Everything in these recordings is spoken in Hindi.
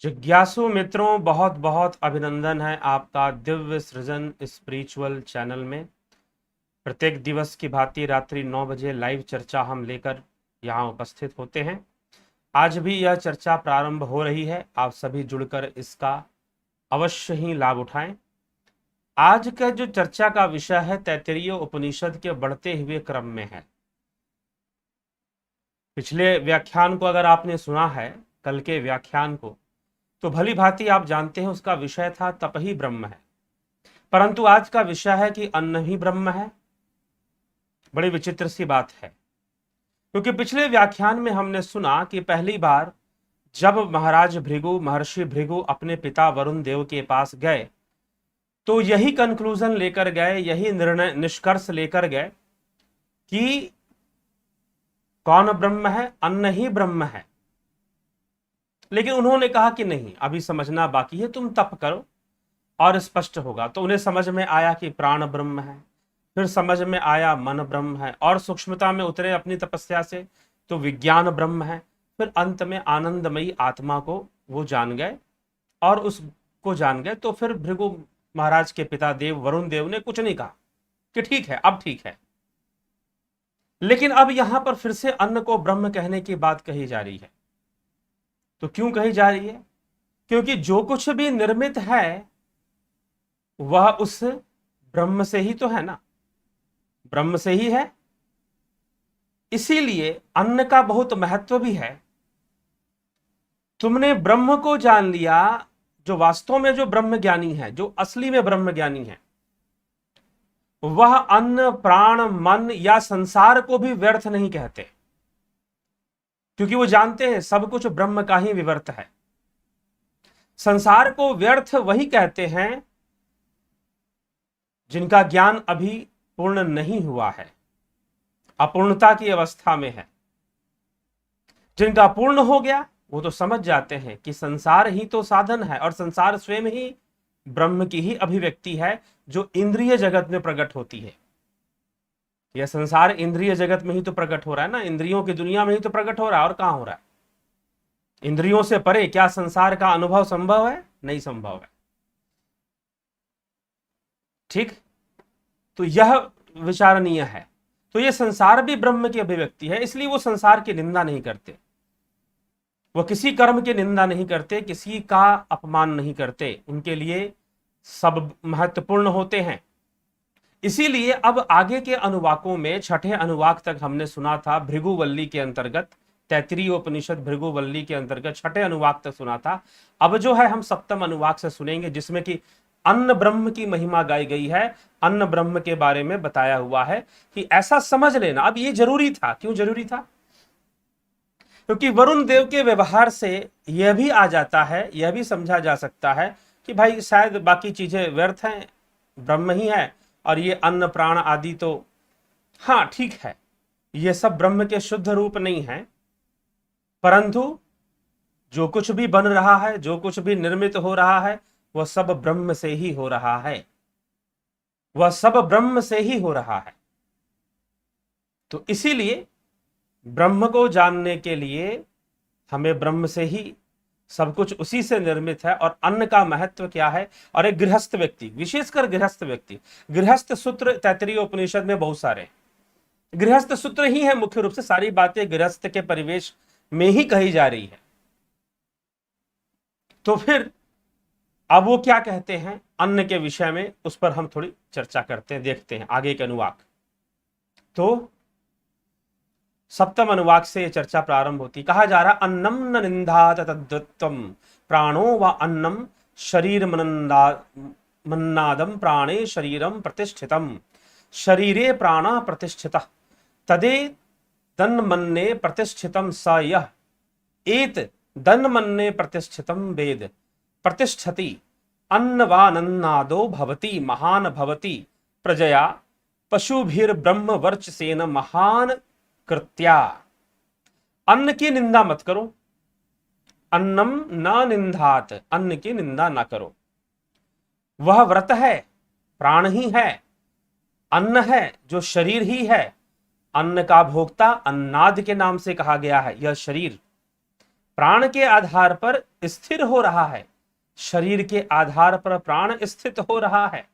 जिज्ञासु मित्रों, बहुत बहुत अभिनंदन है आपका दिव्य सृजन स्पिरिचुअल चैनल में। प्रत्येक दिवस की भांति रात्रि 9 बजे लाइव चर्चा हम लेकर यहाँ उपस्थित होते हैं। आज भी यह चर्चा प्रारंभ हो रही है, आप सभी जुड़कर इसका अवश्य ही लाभ उठाएं। आज का जो चर्चा का विषय है तैत्तिरीय उपनिषद के बढ़ते हुए क्रम में है। पिछले व्याख्यान को अगर आपने सुना है, कल के व्याख्यान को, तो भली भांति आप जानते हैं उसका विषय था तप ही ब्रह्म है। परंतु आज का विषय है कि अन्न ही ब्रह्म है। बड़ी विचित्र सी बात है, क्योंकि पिछले व्याख्यान में हमने सुना कि पहली बार जब महर्षि भृगु अपने पिता वरुण देव के पास गए तो यही कंक्लूजन लेकर गए, यही निर्णय निष्कर्ष लेकर गए कि कौन ब्रह्म है, अन्न ही ब्रह्म है। लेकिन उन्होंने कहा कि नहीं, अभी समझना बाकी है, तुम तप करो और स्पष्ट होगा। तो उन्हें समझ में आया कि प्राण ब्रह्म है, फिर समझ में आया मन ब्रह्म है, और सूक्ष्मता में उतरे अपनी तपस्या से तो विज्ञान ब्रह्म है। फिर अंत में आनंदमयी आत्मा को वो जान गए, और उसको जान गए तो फिर भृगु महाराज के पिता देव वरुण देव ने कुछ नहीं कहा कि ठीक है, अब ठीक है। लेकिन अब यहां पर फिर से अन्न को ब्रह्म कहने की बात कही जा रही है। तो क्यों कही जा रही है? क्योंकि जो कुछ भी निर्मित है वह उस ब्रह्म से ही तो है ना, ब्रह्म से ही है। इसीलिए अन्न का बहुत महत्व भी है। तुमने ब्रह्म को जान लिया, जो वास्तव में जो ब्रह्म ज्ञानी है, जो असली में ब्रह्म ज्ञानी है, वह अन्न प्राण मन या संसार को भी व्यर्थ नहीं कहते, क्योंकि वो जानते हैं सब कुछ ब्रह्म का ही विवर्त है। संसार को व्यर्थ वही कहते हैं जिनका ज्ञान अभी पूर्ण नहीं हुआ है, अपूर्णता की अवस्था में है। जिनका पूर्ण हो गया वो तो समझ जाते हैं कि संसार ही तो साधन है, और संसार स्वयं ही ब्रह्म की ही अभिव्यक्ति है, जो इंद्रिय जगत में प्रकट होती है। यह संसार इंद्रिय जगत में ही तो प्रकट हो रहा है ना, इंद्रियों की दुनिया में ही तो प्रकट हो रहा है, और कहां हो रहा है? इंद्रियों से परे क्या संसार का अनुभव संभव है? नहीं संभव है। ठीक, तो यह विचारणीय है। तो यह संसार भी ब्रह्म की अभिव्यक्ति है, इसलिए वो संसार की निंदा नहीं करते, वो किसी कर्म की निंदा नहीं करते, किसी का अपमान नहीं करते, उनके लिए सब महत्वपूर्ण होते हैं। इसीलिए अब आगे के अनुवाकों में, छठे अनुवाक तक हमने सुना था भृगुवल्ली के अंतर्गत, तैत्तिरीय उपनिषद भृगुवल्ली के अंतर्गत छठे अनुवाक तक सुना था। अब जो है हम सप्तम अनुवाक से सुनेंगे, जिसमें कि अन्न ब्रह्म की महिमा गाई गई है, अन्न ब्रह्म के बारे में बताया हुआ है कि ऐसा समझ लेना। अब ये जरूरी था। क्यों जरूरी था? क्योंकि वरुण देव के व्यवहार से यह भी आ जाता है, यह भी समझा जा सकता है कि भाई शायद बाकी चीजें व्यर्थ हैं, ब्रह्म ही है, और ये अन्न प्राण आदि तो हाँ ठीक है, ये सब ब्रह्म के शुद्ध रूप नहीं है, परंतु जो कुछ भी बन रहा है, जो कुछ भी निर्मित हो रहा है, वह सब ब्रह्म से ही हो रहा है, वह सब ब्रह्म से ही हो रहा है। तो इसीलिए ब्रह्म को जानने के लिए हमें ब्रह्म से ही, सब कुछ उसी से निर्मित है। और अन्न का महत्व क्या है? और एक गृहस्थ व्यक्ति, विशेषकर गृहस्थ व्यक्ति, गृहस्थ सूत्र तैत्तिरीय उपनिषद में बहुत सारे गृहस्थ सूत्र ही है। मुख्य रूप से सारी बातें गृहस्थ के परिवेश में ही कही जा रही है। तो फिर अब वो क्या कहते हैं अन्न के विषय में, उस पर हम थोड़ी चर्चा करते हैं, देखते हैं आगे के अनुवाक। तो सप्तम अनुवाक से यह चर्चा प्रारंभ होती। कहा जा रहा, अन्नम न निंदात तद्वत्वम प्राणो व अन्नम शरीर मन्नादम प्राणे शरीरम प्रतिष्ठितम शरीरे प्राणा प्रतिष्ठितः तदे तन्मन्ने प्रतिष्ठितम स यः एत तन्मन्ने प्रतिष्ठितम वेद प्रतिष्ठति अन्नवानन्नादो भवति महान भवति प्रजया पशुभिर्ब्रह्म वर्चसेन महान कृत्या। अन्न की निंदा मत करो, अन्नम न निंदात, अन्न की निंदा ना करो। वह व्रत है, प्राण ही है, अन्न है जो शरीर ही है। अन्न का भोक्ता अन्नाद के नाम से कहा गया है। यह शरीर प्राण के आधार पर स्थिर हो रहा है, शरीर के आधार पर प्राण स्थित हो रहा है,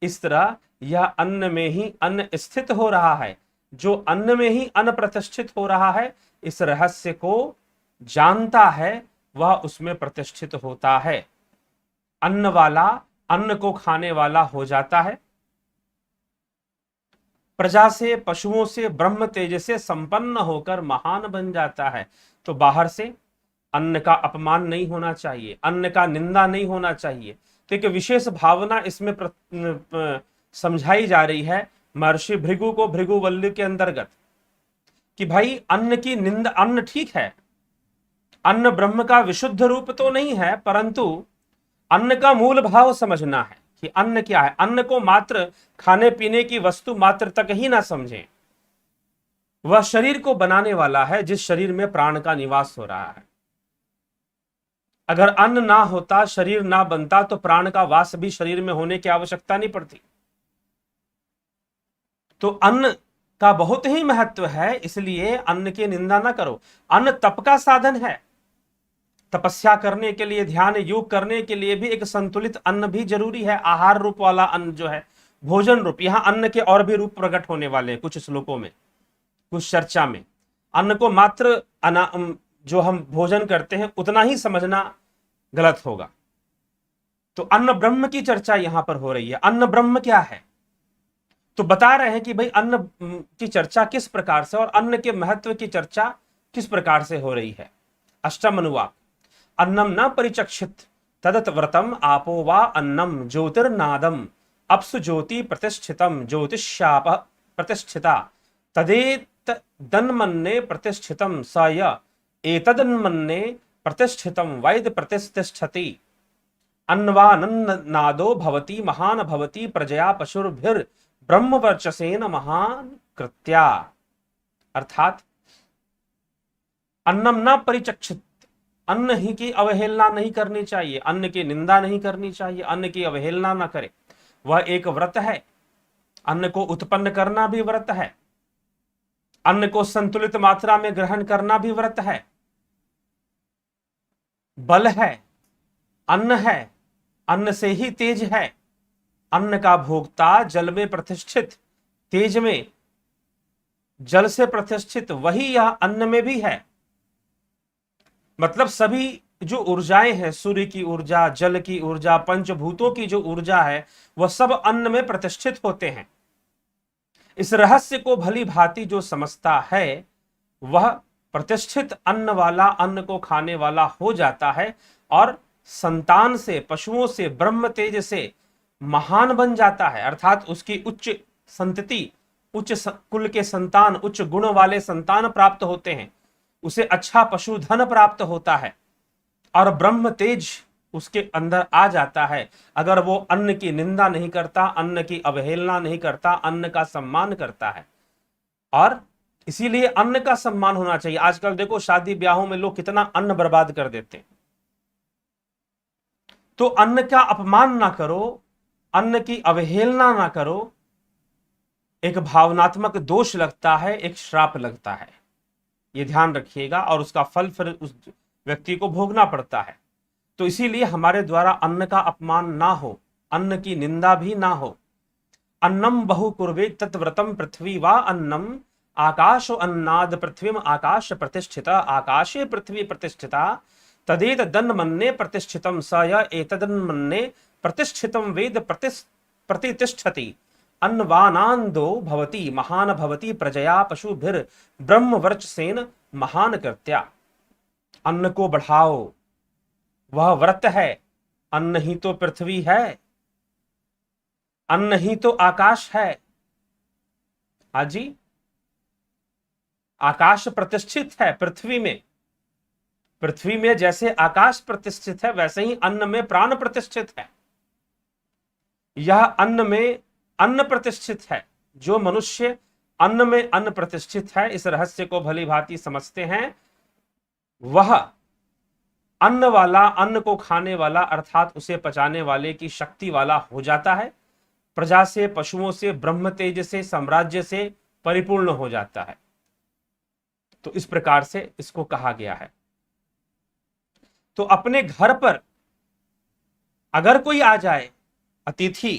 इस तरह यह अन्न में ही अन्न स्थित हो रहा है। जो अन्न में ही अन्न प्रतिष्ठित हो रहा है, इस रहस्य को जानता है वह उसमें प्रतिष्ठित होता है। अन्न वाला अन्न को खाने वाला हो जाता है। प्रजा से, पशुओं से, ब्रह्म तेज से संपन्न होकर महान बन जाता है। तो बाहर से अन्न का अपमान नहीं होना चाहिए, अन्न का निंदा नहीं होना चाहिए। तो एक विशेष भावना इसमें समझाई जा रही है महर्षि भृगु को, भृगुवल्ली के अंतर्गत, कि भाई अन्न की निंदा, अन्न ठीक है, अन्न ब्रह्म का विशुद्ध रूप तो नहीं है, परंतु अन्न का मूल भाव समझना है कि अन्न क्या है। अन्न को मात्र खाने पीने की वस्तु मात्र तक ही ना समझें, वह शरीर को बनाने वाला है, जिस शरीर में प्राण का निवास हो रहा है। अगर अन्न ना होता, शरीर ना बनता, तो प्राण का वास भी शरीर में होने की आवश्यकता नहीं पड़ती। तो अन्न का बहुत ही महत्व है, इसलिए अन्न की निंदा ना करो। अन्न तप का साधन है, तपस्या करने के लिए, ध्यान योग करने के लिए भी एक संतुलित अन्न भी जरूरी है। आहार रूप वाला अन्न जो है, भोजन रूप, यहां अन्न के और भी रूप प्रकट होने वाले हैं कुछ श्लोकों में, कुछ चर्चा में। अन्न को मात्र जो हम भोजन करते हैं उतना ही समझना गलत होगा। तो अन्न ब्रह्म की चर्चा यहां पर हो रही है। अन्न ब्रह्म क्या है, तो बता रहे हैं कि भाई अन्न की चर्चा किस प्रकार से और अन्न के महत्व की चर्चा किस प्रकार से हो रही है। अष्टम अनुवाक, अन्नम न परिचक्षित तदत व्रतम आपो वा अन्नम ज्योतिर्नादम अप्सु ज्योति प्रतिष्ठितम ज्योतिषाप प्रतिष्ठिता तदेत दन्मन्ने प्रतिष्ठितम स य एतदन्मन्ने प्रतिष्ठितम वैद प्रतिष्ठति अन्वानन्नादो भवति महान भवति प्रजया पशुर्भिर ब्रह्मवर्चसेन महान कृत्या। अर्थात अन्नम न परिचक्षित, अन्न ही की अवहेलना नहीं करनी चाहिए, अन्न की निंदा नहीं करनी चाहिए, अन्न की अवहेलना ना करे। वह एक व्रत है, अन्न को उत्पन्न करना भी व्रत है, अन्न को संतुलित मात्रा में ग्रहण करना भी व्रत है। बल है, अन्न है, अन्न से ही तेज है। अन्न का भोक्ता जल में प्रतिष्ठित, तेज में, जल से प्रतिष्ठित, वही यह अन्न में भी है। मतलब सभी जो ऊर्जाएं हैं, सूर्य की ऊर्जा, जल की ऊर्जा, पंचभूतों की जो ऊर्जा है, वह सब अन्न में प्रतिष्ठित होते हैं। इस रहस्य को भली भांति जो समझता है वह प्रतिष्ठित अन्न वाला, अन्न को खाने वाला हो जाता है और संतान से, पशुओं से, ब्रह्म तेज से महान बन जाता है। अर्थात उसकी उच्च संतति, उच्च कुल के संतान, उच्च गुण वाले संतान प्राप्त होते हैं, उसे अच्छा पशुधन प्राप्त होता है और ब्रह्म तेज उसके अंदर आ जाता है। अगर वो अन्न की निंदा नहीं करता, अन्न की अवहेलना नहीं करता, अन्न का सम्मान करता है। और इसीलिए अन्न का सम्मान होना चाहिए। आजकल देखो शादी ब्याहों में लोग कितना अन्न बर्बाद कर देते हैं। तो अन्न का अपमान ना करो, अन्न की अवहेलना ना करो। एक भावनात्मक दोष लगता है, एक श्राप लगता है, ये ध्यान रखिएगा, और उसका फल फिर उस व्यक्ति को भोगना पड़ता है। तो इसीलिए हमारे द्वारा अन्न का अपमान ना हो, अन्न की निंदा भी ना हो। अन्नम बहु कुर्वे तत्व्रतम पृथ्वी वा अन्नम आकाश अन्नाद पृथ्वीम आकाश प्रतिष्ठिता आकाशे पृथ्वी प्रतिष्ठिता तदेत दन्मन्ने प्रतिष्ठितम स य एतदन्मन्ने प्रतिष्ठितम वेद प्रतिष्ठति अन्वानान्दो भवति महान भवति प्रजया पशुभिर ब्रह्मवर्चसेन महान कृत्या। अन्न को बढ़ाओ, वह व्रत है। अन्न ही तो पृथ्वी है, अन्न ही तो आकाश है। हाजी, आकाश प्रतिष्ठित है पृथ्वी में। पृथ्वी में जैसे आकाश प्रतिष्ठित है, वैसे ही अन्न में प्राण प्रतिष्ठित है। यह अन्न में अन्न प्रतिष्ठित है। जो मनुष्य अन्न में अन्न प्रतिष्ठित है, इस रहस्य को भली भांति समझते हैं, वह अन्न वाला, अन्न को खाने वाला, अर्थात उसे पचाने वाले की शक्ति वाला हो जाता है। प्रजा से, पशुओं से, ब्रह्म तेज से, साम्राज्य से परिपूर्ण हो जाता है। तो इस प्रकार से इसको कहा गया है। तो अपने घर पर अगर कोई आ जाए, अतिथि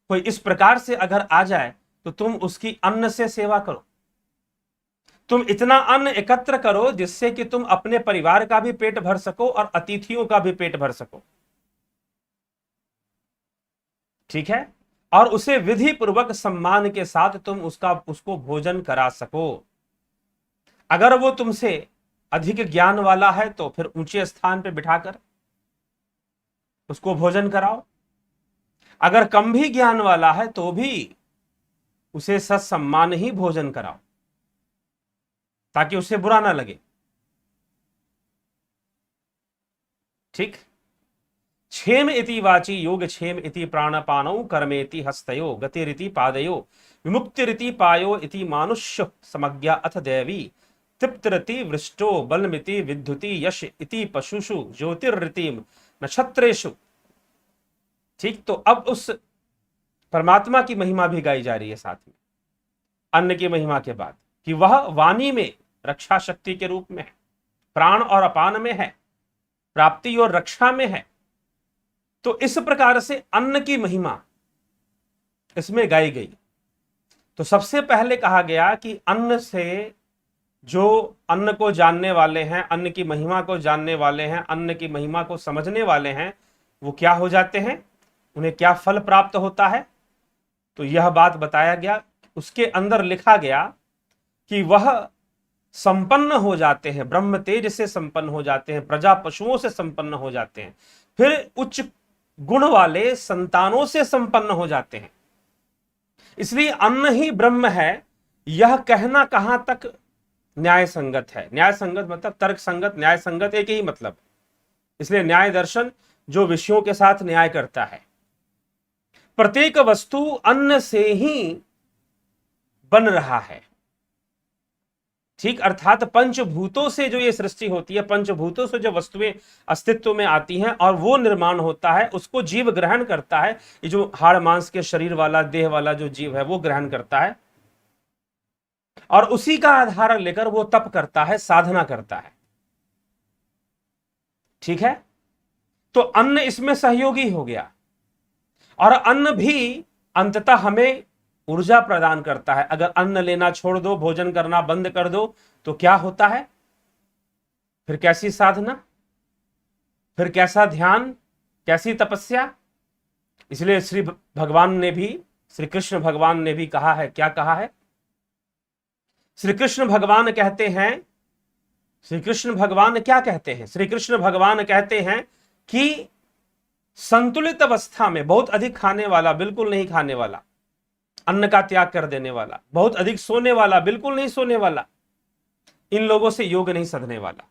कोई इस प्रकार से अगर आ जाए, तो तुम उसकी अन्न से सेवा करो। तुम इतना अन्न एकत्र करो जिससे कि तुम अपने परिवार का भी पेट भर सको और अतिथियों का भी पेट भर सको। ठीक है? और उसे विधि पूर्वक सम्मान के साथ तुम उसको भोजन करा सको। अगर वो तुमसे अधिक ज्ञान वाला है तो फिर ऊंचे स्थान पे बिठाकर उसको भोजन कराओ। अगर कम भी ज्ञान वाला है तो भी उसे सत्सम्मान ही भोजन कराओ, ताकि उसे बुरा ना लगे। ठीक? क्षेम इति वाची योग क्षेम इति प्राणपानौ कर्मेति हस्तयो गतिरिति पादयो विमुक्तिरिति पायो इति मानुष्य समज्ञा अथ दैवी तृप्तिरिति वृष्टो बलमिति विद्युति यश इति पशुषु ज्योतिरिति नक्षत्रेषु। ठीक? तो अब उस परमात्मा की महिमा भी गाई जा रही है साथ में, अन्न की महिमा के बाद, कि वह वाणी में रक्षा शक्ति के रूप में है, प्राण और अपान में है, प्राप्ति और रक्षा में है। तो इस प्रकार से अन्न की महिमा इसमें गाई गई। तो सबसे पहले कहा गया कि अन्न से, जो अन्न को जानने वाले हैं, अन्न की महिमा को जानने वाले हैं, अन्न की महिमा को समझने वाले हैं, वो क्या हो जाते हैं, उन्हें क्या फल प्राप्त होता है। तो यह बात बताया गया। उसके अंदर लिखा गया कि वह संपन्न हो जाते हैं, ब्रह्म तेज से संपन्न हो जाते हैं, प्रजा पशुओं से संपन्न हो जाते हैं, फिर उच्च गुण वाले संतानों से संपन्न हो जाते हैं। इसलिए अन्न ही ब्रह्म है, यह कहना कहां तक न्याय संगत है। न्याय संगत मतलब तर्क संगत, न्याय संगत एक ही मतलब। इसलिए न्याय दर्शन जो विषयों के साथ न्याय करता है। प्रत्येक वस्तु अन्न से ही बन रहा है। ठीक? अर्थात पंचभूतों से जो ये सृष्टि होती है, पंचभूतों से जो वस्तुएं अस्तित्व में आती हैं और वो निर्माण होता है, उसको जीव ग्रहण करता है। ये जो हाड़ मांस के शरीर वाला, देह वाला जो जीव है वो ग्रहण करता है, और उसी का आधार लेकर वो तप करता है, साधना करता है। ठीक है? तो अन्न इसमें सहयोगी हो गया। और अन्न भी अंततः हमें ऊर्जा प्रदान करता है। अगर अन्न लेना छोड़ दो, भोजन करना बंद कर दो, तो क्या होता है? फिर कैसी साधना, फिर कैसा ध्यान, कैसी तपस्या। इसलिए श्री भगवान ने भी, श्री कृष्ण भगवान ने भी कहा है, क्या कहा है? श्री कृष्ण भगवान कहते हैं, श्री कृष्ण भगवान क्या कहते हैं? श्री कृष्ण भगवान कहते हैं कि संतुलित अवस्था में बहुत अधिक खाने वाला, बिल्कुल नहीं खाने वाला, अन्न का त्याग कर देने वाला, बहुत अधिक सोने वाला, बिल्कुल नहीं सोने वाला, इन लोगों से योग नहीं साधने वाला।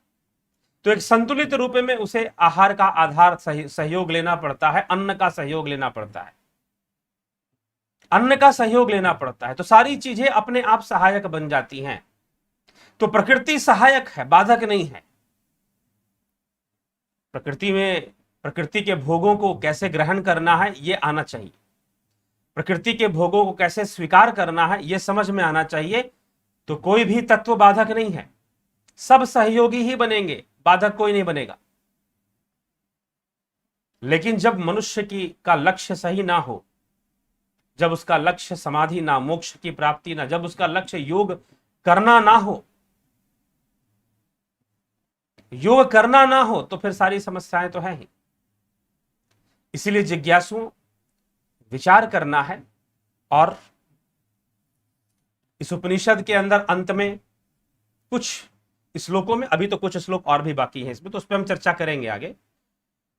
तो एक संतुलित रूप में उसे आहार का आधार सहयोग लेना पड़ता है, अन्न का सहयोग लेना पड़ता है, अन्न का सहयोग लेना पड़ता है। तो सारी चीजें अपने आप सहायक बन जाती हैं। तो प्रकृति सहायक है, बाधक नहीं है। प्रकृति में, प्रकृति के भोगों को कैसे ग्रहण करना है ये आना चाहिए, प्रकृति के भोगों को कैसे स्वीकार करना है ये समझ में आना चाहिए। तो कोई भी तत्व बाधक नहीं है, सब सहयोगी ही बनेंगे, बाधक कोई नहीं बनेगा। लेकिन जब मनुष्य का लक्ष्य सही ना हो, जब उसका लक्ष्य समाधि ना, मोक्ष की प्राप्ति ना, जब उसका लक्ष्य योग करना ना हो, योग करना ना हो, तो फिर सारी समस्याएं तो है ही। इसीलिए जिज्ञासुओं विचार करना है। और इस उपनिषद के अंदर अंत में कुछ श्लोकों में, अभी तो कुछ श्लोक और भी बाकी हैं इसमें, तो उस पर हम चर्चा करेंगे आगे।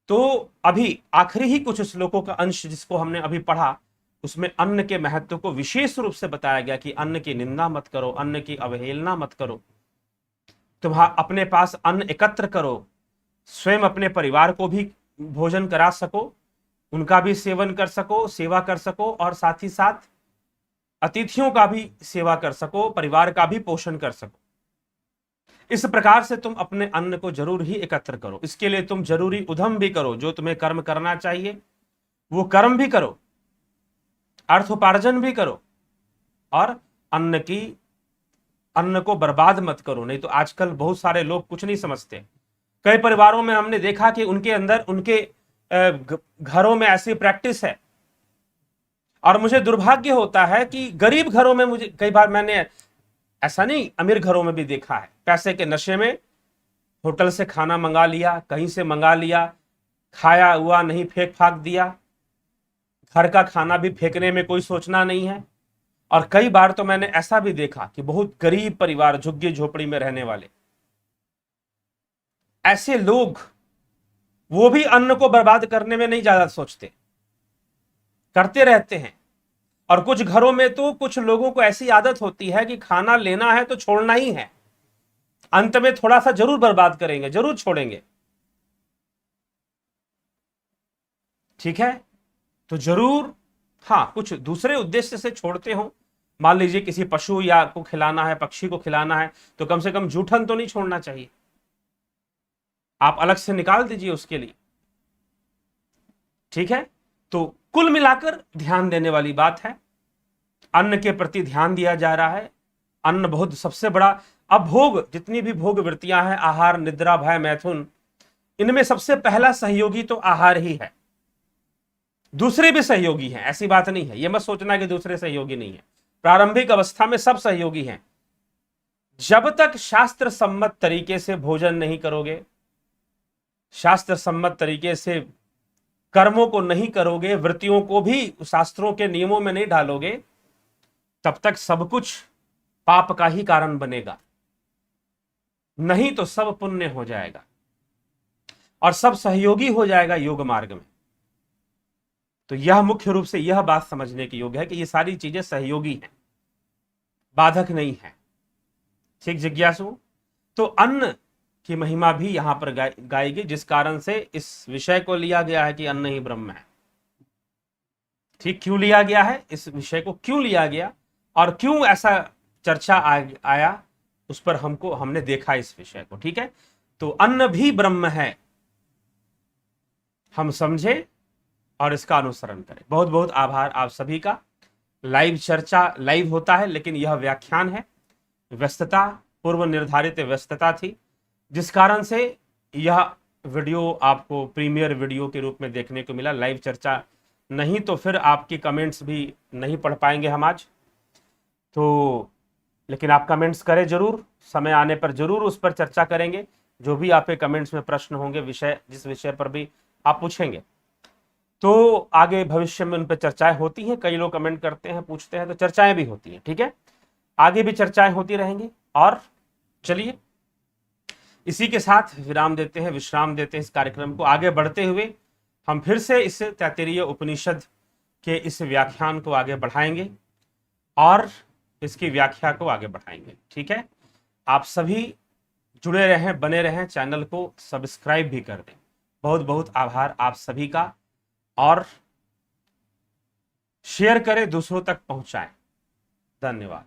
तो अभी आखिरी ही कुछ श्लोकों का अंश जिसको हमने अभी पढ़ा, उसमें अन्न के महत्व को विशेष रूप से बताया गया कि अन्न की निंदा मत करो, अन्न की अवहेलना मत करो, तुम्हारा अपने पास अन्न एकत्र करो, स्वयं अपने परिवार को भी भोजन करा सको, उनका भी सेवन कर सको, सेवा कर सको, और साथ ही साथ अतिथियों का भी सेवा कर सको, परिवार का भी पोषण कर सको। इस प्रकार से तुम अपने अन्न को जरूर ही एकत्र करो। इसके लिए तुम जरूरी उद्यम भी करो, जो तुम्हें कर्म करना चाहिए वो कर्म भी करो, अर्थोपार्जन भी करो, और अन्न को बर्बाद मत करो। नहीं तो आजकल बहुत सारे लोग कुछ नहीं समझते, कई परिवारों में हमने देखा कि उनके अंदर उनके घरों में ऐसी प्रैक्टिस है, और मुझे दुर्भाग्य होता है कि गरीब घरों में, मुझे कई बार मैंने ऐसा नहीं, अमीर घरों में भी देखा है, पैसे के नशे में होटल से खाना मंगा लिया, कहीं से मंगा लिया, खाया हुआ नहीं, फेंक फाक दिया। घर का खाना भी फेंकने में कोई सोचना नहीं है। और कई बार तो मैंने ऐसा भी देखा कि बहुत गरीब परिवार, झुग्गी झोपड़ी में रहने वाले ऐसे लोग, वो भी अन्न को बर्बाद करने में नहीं ज्यादा सोचते, करते रहते हैं। और कुछ घरों में तो कुछ लोगों को ऐसी आदत होती है कि खाना लेना है तो छोड़ना ही है, अंत में थोड़ा सा जरूर बर्बाद करेंगे, जरूर छोड़ेंगे। ठीक है, तो जरूर, हाँ, कुछ दूसरे उद्देश्य से छोड़ते हो, मान लीजिए किसी पशु या को खिलाना है, पक्षी को खिलाना है, तो कम से कम जूठन तो नहीं छोड़ना चाहिए, आप अलग से निकाल दीजिए उसके लिए। ठीक है, तो कुल मिलाकर ध्यान देने वाली बात है, अन्न के प्रति ध्यान दिया जा रहा है। अन्न बहुत सबसे बड़ा, अब भोग, जितनी भी भोग वृत्तियां हैं, आहार, निद्रा, भय, मैथुन, इनमें सबसे पहला सहयोगी तो आहार ही है। दूसरे भी सहयोगी हैं, ऐसी बात नहीं है, यह मत सोचना कि दूसरे सहयोगी नहीं है। प्रारंभिक अवस्था में सब सहयोगी हैं। जब तक शास्त्र सम्मत तरीके से भोजन नहीं करोगे, शास्त्र सम्मत तरीके से कर्मों को नहीं करोगे, वृत्तियों को भी शास्त्रों के नियमों में नहीं डालोगे, तब तक सब कुछ पाप का ही कारण बनेगा, नहीं तो सब पुण्य हो जाएगा और सब सहयोगी हो जाएगा योग मार्ग में। तो यह मुख्य रूप से यह बात समझने की योग्य है कि ये सारी चीजें सहयोगी हैं, बाधक नहीं है। ठीक जिज्ञासु, तो अन्न की महिमा भी यहां पर गाएगी, जिस कारण से इस विषय को लिया गया है कि अन्न ही ब्रह्म है। ठीक, क्यों लिया गया है, इस विषय को क्यों लिया गया और क्यों ऐसा चर्चा आया, उस पर हमने देखा इस विषय को। ठीक है, तो अन्न भी ब्रह्म है, हम समझे और इसका अनुसरण करें। बहुत बहुत आभार आप सभी का। लाइव चर्चा लाइव होता है, लेकिन यह व्याख्यान है, व्यस्तता, पूर्व निर्धारित व्यस्तता थी, जिस कारण से यह वीडियो आपको प्रीमियर वीडियो के रूप में देखने को मिला। लाइव चर्चा नहीं तो फिर आपकी कमेंट्स भी नहीं पढ़ पाएंगे हम आज, तो लेकिन आप कमेंट्स करें जरूर, समय आने पर जरूर उस पर चर्चा करेंगे। जो भी आपके कमेंट्स में प्रश्न होंगे, विषय, जिस विषय पर भी आप पूछेंगे, तो आगे भविष्य में उन पर चर्चाएं होती हैं। कई लोग कमेंट करते हैं, पूछते हैं, तो चर्चाएं भी होती हैं। ठीक है, आगे भी चर्चाएं होती रहेंगी। और चलिए, इसी के साथ विराम देते हैं, विश्राम देते हैं। इस कार्यक्रम को आगे बढ़ते हुए हम फिर से इस तैत्तिरीय उपनिषद के इस व्याख्यान को आगे बढ़ाएंगे और इसकी व्याख्या को आगे बढ़ाएंगे। ठीक है, आप सभी जुड़े रहें, बने रहें, चैनल को सब्सक्राइब भी कर दें। बहुत बहुत आभार आप सभी का, और शेयर करें, दूसरों तक पहुंचाएं। धन्यवाद।